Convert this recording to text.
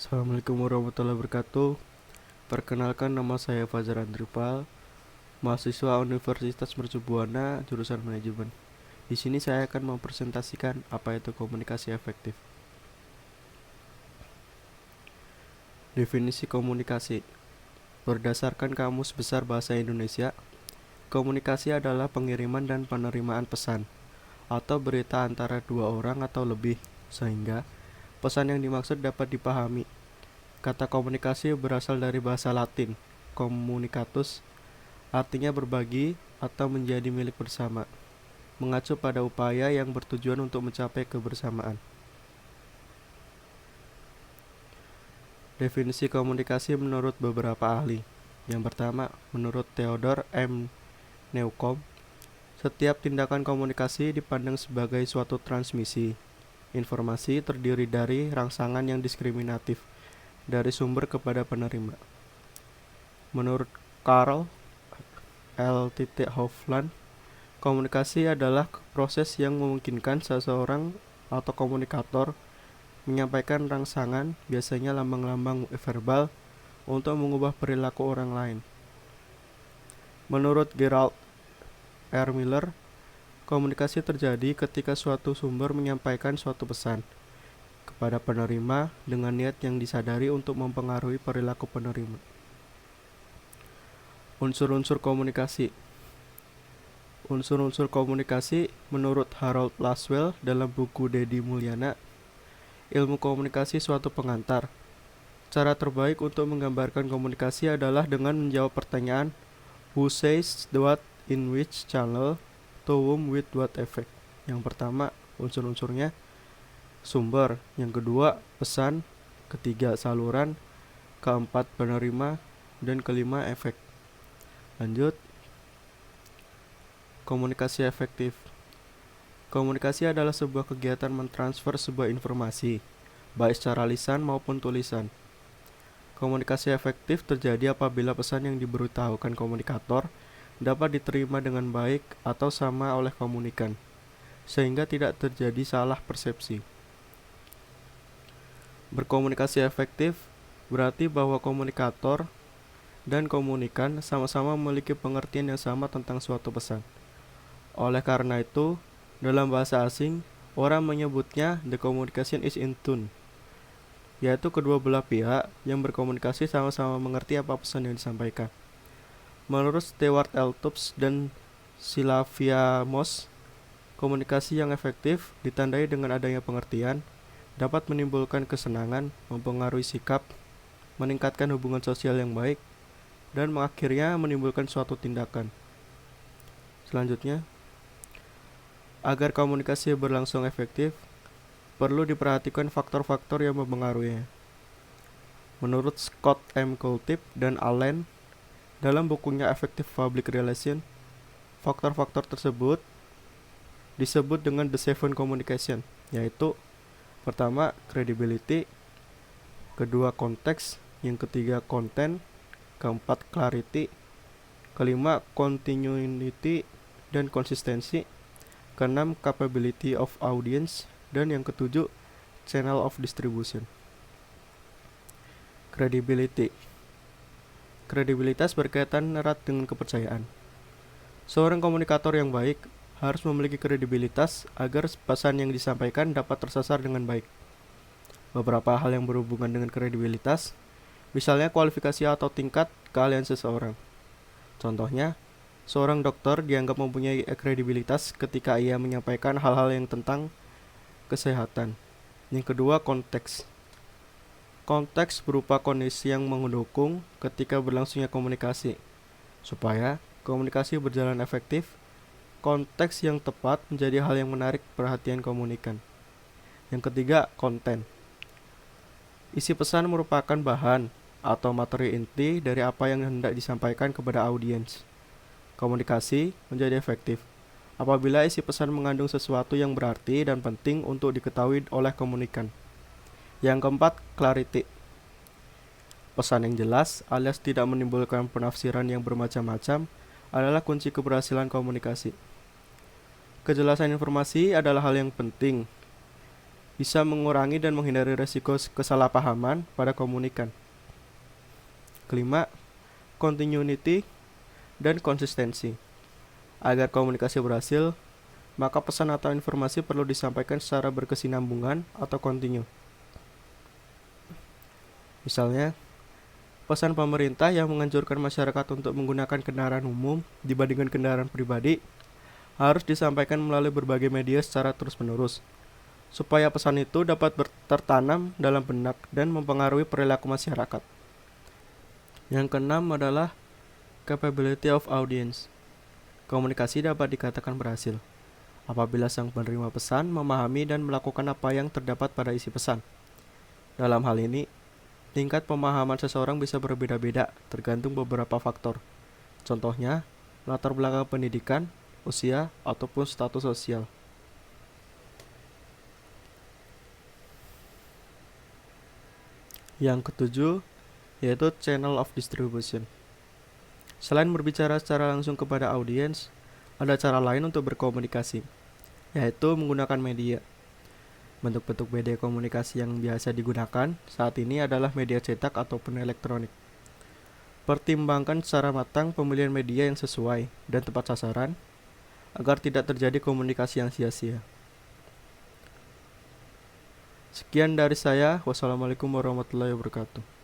Assalamualaikum warahmatullahi wabarakatuh. Perkenalkan, nama saya Fajar Andripal, mahasiswa Universitas Mercu Buana, jurusan manajemen. Di sini saya akan mempresentasikan apa itu komunikasi efektif. Definisi komunikasi. Berdasarkan Kamus Besar Bahasa Indonesia, komunikasi adalah pengiriman dan penerimaan pesan atau berita antara dua orang atau lebih, sehingga pesan yang dimaksud dapat dipahami. Kata komunikasi berasal dari bahasa Latin, communicatus, artinya berbagi atau menjadi milik bersama, mengacu pada upaya yang bertujuan untuk mencapai kebersamaan. Definisi komunikasi menurut beberapa ahli. Yang pertama, menurut Theodore M. Newcomb, setiap tindakan komunikasi dipandang sebagai suatu transmisi. Informasi terdiri dari rangsangan yang diskriminatif dari sumber kepada penerima. Menurut Karl L. Hofland, komunikasi adalah proses yang memungkinkan seseorang atau komunikator menyampaikan rangsangan, biasanya lambang-lambang verbal, untuk mengubah perilaku orang lain. Menurut Gerald R. Miller, komunikasi terjadi ketika suatu sumber menyampaikan suatu pesan kepada penerima dengan niat yang disadari untuk mempengaruhi perilaku penerima. Unsur-unsur komunikasi. Unsur-unsur komunikasi menurut Harold Laswell dalam buku Dedi Mulyana, ilmu komunikasi suatu pengantar. Cara terbaik untuk menggambarkan komunikasi adalah dengan menjawab pertanyaan who says what in which channel to whom with what effect. Yang pertama, unsur-unsurnya sumber, yang kedua pesan, ketiga saluran, keempat penerima, dan kelima efek. Lanjut, komunikasi efektif. Komunikasi adalah sebuah kegiatan mentransfer sebuah informasi, baik secara lisan maupun tulisan. Komunikasi efektif terjadi apabila pesan yang diberitahukan komunikator dapat diterima dengan baik atau sama oleh komunikan, sehingga tidak terjadi salah persepsi. Berkomunikasi efektif berarti bahwa komunikator dan komunikan sama-sama memiliki pengertian yang sama tentang suatu pesan. Oleh karena itu, dalam bahasa asing, orang menyebutnya the communication is in tune, yaitu kedua belah pihak yang berkomunikasi sama-sama mengerti apa pesan yang disampaikan. Menurut Stewart L. Tubbs dan Sylvia Moss, komunikasi yang efektif ditandai dengan adanya pengertian, dapat menimbulkan kesenangan, mempengaruhi sikap, meningkatkan hubungan sosial yang baik, dan akhirnya menimbulkan suatu tindakan. Selanjutnya, agar komunikasi berlangsung efektif, perlu diperhatikan faktor-faktor yang mempengaruhinya. Menurut Scott M. Gottlieb dan Allen, dalam bukunya Effective Public Relation, faktor-faktor tersebut disebut dengan The Seven Communication, yaitu pertama, credibility, kedua, konteks, yang ketiga, content, keempat, clarity, kelima, continuity dan konsistensi, keenam, capability of audience, dan yang ketujuh, channel of distribution. Credibility. Kredibilitas berkaitan erat dengan kepercayaan. Seorang komunikator yang baik harus memiliki kredibilitas agar pesan yang disampaikan dapat tersasar dengan baik. Beberapa hal yang berhubungan dengan kredibilitas, misalnya kualifikasi atau tingkat keahlian seseorang. Contohnya, seorang dokter dianggap mempunyai kredibilitas ketika ia menyampaikan hal-hal yang tentang kesehatan. Yang kedua, konteks. Konteks berupa kondisi yang mendukung ketika berlangsungnya komunikasi. Supaya komunikasi berjalan efektif, konteks yang tepat menjadi hal yang menarik perhatian komunikan. Yang ketiga, konten. Isi pesan merupakan bahan atau materi inti dari apa yang hendak disampaikan kepada audiens. Komunikasi menjadi efektif apabila isi pesan mengandung sesuatu yang berarti dan penting untuk diketahui oleh komunikan. Yang keempat, clarity. Pesan yang jelas alias tidak menimbulkan penafsiran yang bermacam-macam adalah kunci keberhasilan komunikasi. Kejelasan informasi adalah hal yang penting bisa mengurangi dan menghindari risiko kesalahpahaman pada komunikan. Kelima, continuity dan konsistensi. Agar komunikasi berhasil, maka pesan atau informasi perlu disampaikan secara berkesinambungan atau kontinu. Misalnya, pesan pemerintah yang menganjurkan masyarakat untuk menggunakan kendaraan umum dibandingkan kendaraan pribadi harus disampaikan melalui berbagai media secara terus-menerus, supaya pesan itu dapat tertanam dalam benak dan mempengaruhi perilaku masyarakat. Yang keenam adalah capability of audience. Komunikasi dapat dikatakan berhasil apabila sang penerima pesan memahami dan melakukan apa yang terdapat pada isi pesan. Dalam hal ini, tingkat pemahaman seseorang bisa berbeda-beda tergantung beberapa faktor. Contohnya, latar belakang pendidikan, usia, ataupun status sosial. Yang ketujuh, yaitu channel of distribution. Selain berbicara secara langsung kepada audiens, ada cara lain untuk berkomunikasi, yaitu menggunakan media. Bentuk-bentuk media komunikasi yang biasa digunakan saat ini adalah media cetak ataupun elektronik. Pertimbangkan secara matang pemilihan media yang sesuai dan tepat sasaran agar tidak terjadi komunikasi yang sia-sia. Sekian dari saya. Wassalamualaikum warahmatullahi wabarakatuh.